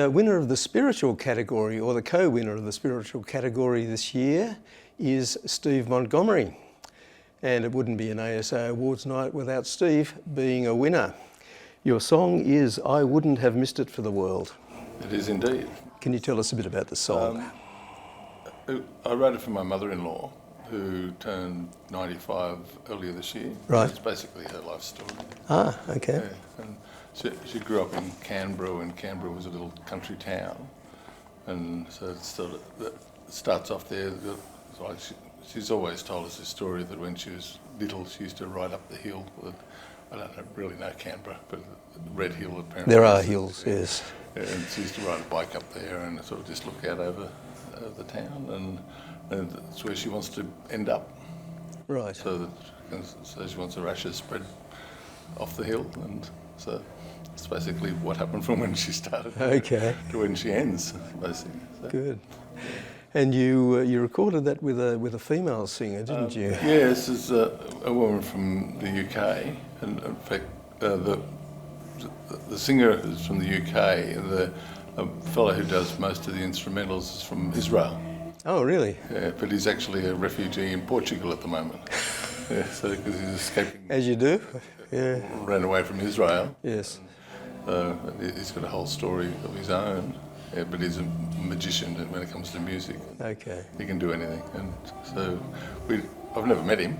The winner of the spiritual category, or the co-winner of the spiritual category this year, is Steve Montgomery. And it wouldn't be an ASA Awards night without Steve being a winner. Your song is I Wouldn't Have Missed It for the World. It is indeed. Can you tell us a bit about the song? I wrote it for my mother-in-law, who turned 95 earlier this year. Right. It's basically her life story. Ah, okay. Yeah. And she grew up in Canberra, and Canberra was a little country town. And so it starts off there. She's always told us this story that when she was little, she used to ride up the hill. I don't really know Canberra, but the Red Hill apparently. There are hills, yes. Yeah, and she used to ride a bike up there and sort of just look out over the town, and that's where she wants to end up. Right. So she wants her ashes spread off the hill, and so it's basically what happened from when she started to when she ends, basically. So. Good. And you recorded that with a female singer, didn't you? Yes, it's a woman from the UK, and in fact the singer is from the UK, and the fellow who does most of the instrumentals is from Israel. Oh, really? Yeah, but he's actually a refugee in Portugal at the moment. Yeah, so because he's escaping. As you do. Yeah. Ran away from Israel. Yes. He's got a whole story of his own. Yeah, but he's a magician when it comes to music. Okay. He can do anything, and so I've never met him.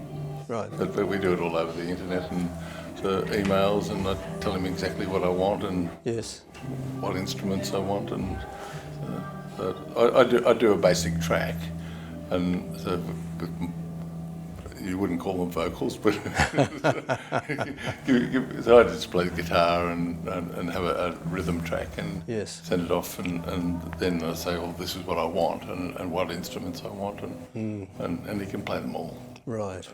Right. But we do it all over the internet and so emails, and I tell him exactly what I want and yes, what instruments I want, and I do a basic track, and so you wouldn't call them vocals, but so I just play the guitar and have a rhythm track and send it off, and then I say, well, this is what I want and what instruments I want, and he can play them all. Right.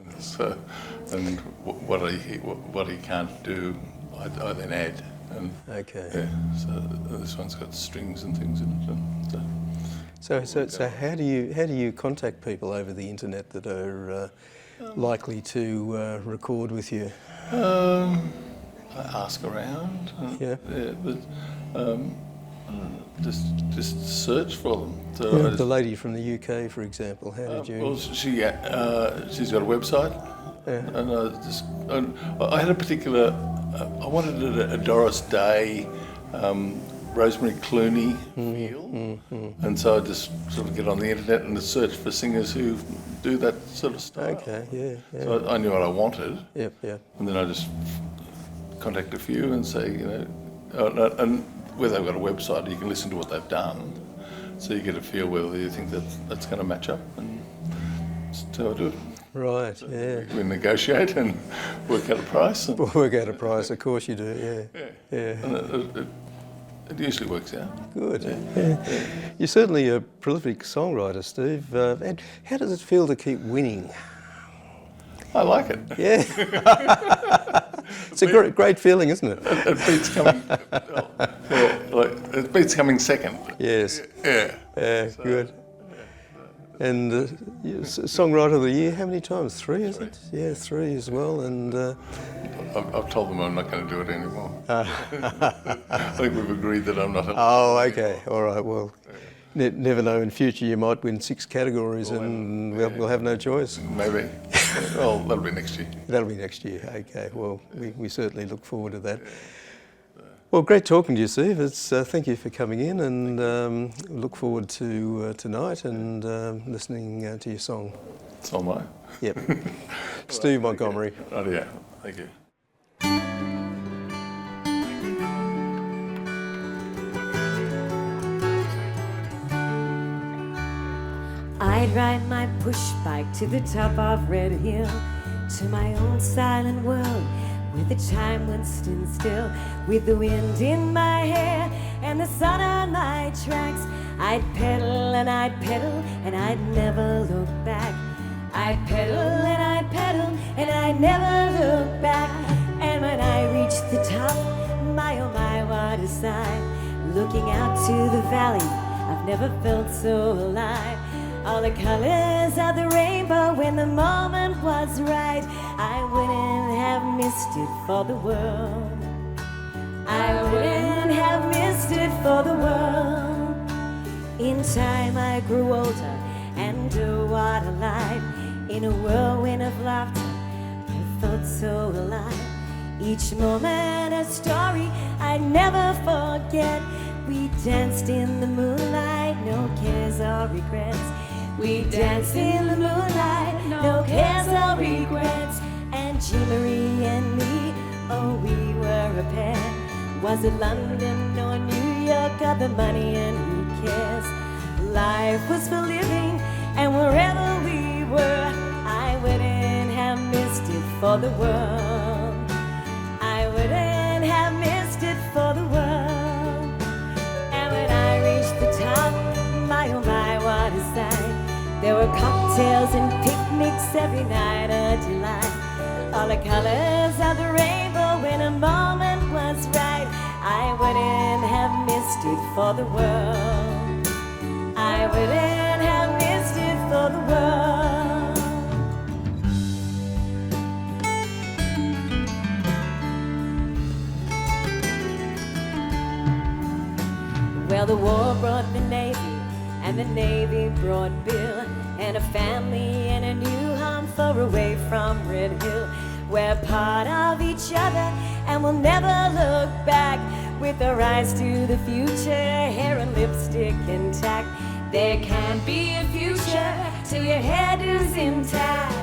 And what he can't do, I then add. And, okay. Yeah. So this one's got strings and things in it. And so how do you contact people over the internet that are likely to record with you? I ask around. But just search for them. So the lady from the UK, for example, how did you? Well, she's got a website, and I had a particular. I wanted a Doris Day, Rosemary Clooney feel, and so I just sort of get on the internet and search for singers who do that sort of style. Okay, yeah. So I knew what I wanted. Yep. And then I just contact a few and say, and where they've got a website, you can listen to what they've done, so you get a feel whether you think that's going to match up, and so I do it. Right, so yeah. We negotiate and work out a price. Work out a price, of course you do, yeah. And it usually works out. Good. Yeah. You're certainly a prolific songwriter, Steve. And how does it feel to keep winning? I like it. Yeah. It's a great feeling, isn't it? It beats coming. It beats coming second. Yes. Yeah. Yeah. So, good. And Songwriter of the Year, how many times? 3, is it? Yeah, 3 as well. And I've told them I'm not going to do it anymore. I think we've agreed that I'm not. Oh, okay. All right. Well, never know. In future, you might win 6 categories, and we'll have no choice. Maybe. Well, that'll be next year. That'll be next year. Okay. Well, we certainly look forward to that. Well, great talking to you, Steve. Thank you for coming in, and look forward to tonight and listening to your song. So am I. Yep. Steve Montgomery. Oh, yeah. Thank you. I'd ride my push bike to the top of Red Hill, to my own silent world, where the time went stand still, with the wind in my hair and the sun on my tracks. I'd pedal and I'd pedal and I'd never look back. I'd pedal and I'd pedal and I'd never look back. And when I reached the top, my oh my, what a sight. Looking out to the valley, I've never felt so alive. All the colors of the rainbow when the moment was right. I wouldn't have missed it for the world. I wouldn't have missed it for the world. In time I grew older, and oh, what a life. In a whirlwind of laughter, I felt so alive. Each moment a story I'd never forget. We danced in the moonlight, no cares or regrets. We danced in the moonlight, no cares or regrets. And Jean Marie and me, oh, we were a pair. Was it London or New York or the money, and who cares? Life was for living, and wherever we were, I wouldn't have missed it for the world. I wouldn't have missed it for the world. And when I reached the top, my oh my, what a sight. There were cocktails and picnics every night, a delight. All the colors of the rainbow when a moment was right. I wouldn't have missed it for the world. I wouldn't have missed it for the world. Well, the war brought the Navy, and the Navy brought Bill, and a family and a new home far away from Red Hill. We're part of each other, and we'll never look back. With our eyes to the future, hair and lipstick intact. There can't be a future till your head is intact.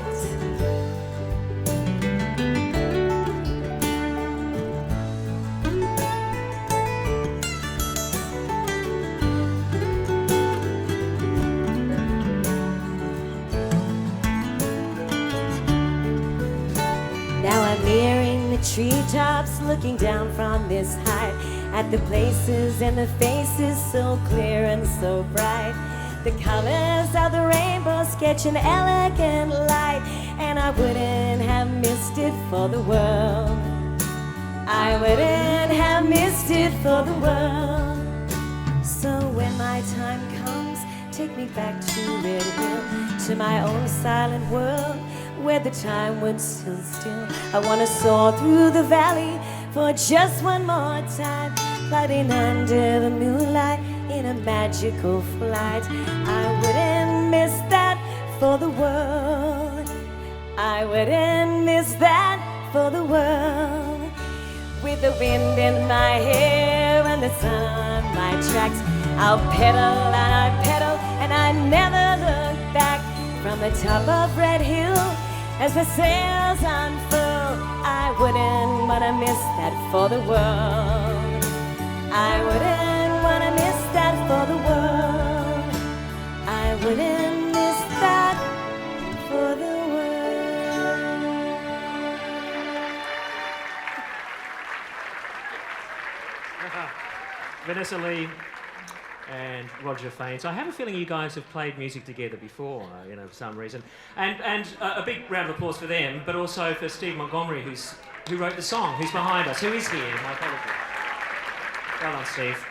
Now I'm nearing the treetops, looking down from this height at the places and the faces so clear and so bright. The colors of the rainbow sketch an elegant light, and I wouldn't have missed it for the world. I wouldn't have missed it for the world. So when my time comes, take me back to Red Hill, to my own silent world, where the time would still still. I want to soar through the valley for just one more time, gliding under the moonlight in a magical flight. I wouldn't miss that for the world. I wouldn't miss that for the world. With the wind in my hair and the sun on my tracks, I'll pedal and I pedal and I never look back. From the top of Red Hill, as the sails unfurl, I wouldn't want to miss that for the world. I wouldn't want to miss that for the world. I wouldn't miss that for the world. Vanessa Lee and Roger Faines. I have a feeling you guys have played music together before, for some reason. And a big round of applause for them, but also for Steve Montgomery, who wrote the song, who's behind us, who is here. My apologies. Well done, Steve.